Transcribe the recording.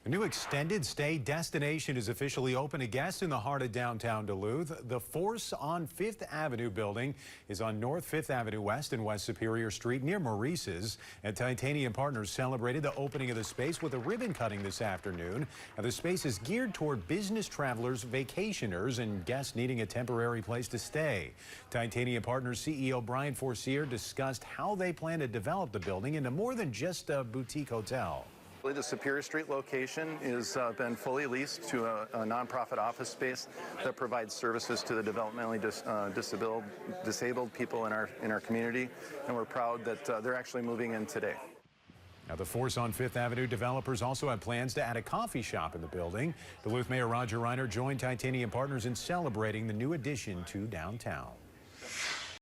A new extended stay destination is officially open to guests in the heart of downtown Duluth. The Force on 5th Avenue building is on North 5th Avenue West and West Superior Street near Maurices. And Titanium Partners celebrated the opening of the space with a ribbon cutting this afternoon. Now, the space is geared toward business travelers, vacationers, and guests needing a temporary place to stay. Titanium Partners CEO Brian Forcier discussed how they plan to develop the building into more than just a boutique hotel. The Superior Street location has been fully leased to a nonprofit office space that provides services to the developmentally disabled people in our community, and we're proud that they're actually moving in today. Now, the Force on 5th Avenue developers also have plans to add a coffee shop in the building. Duluth Mayor Roger Reiner joined Titanium Partners in celebrating the new addition to downtown.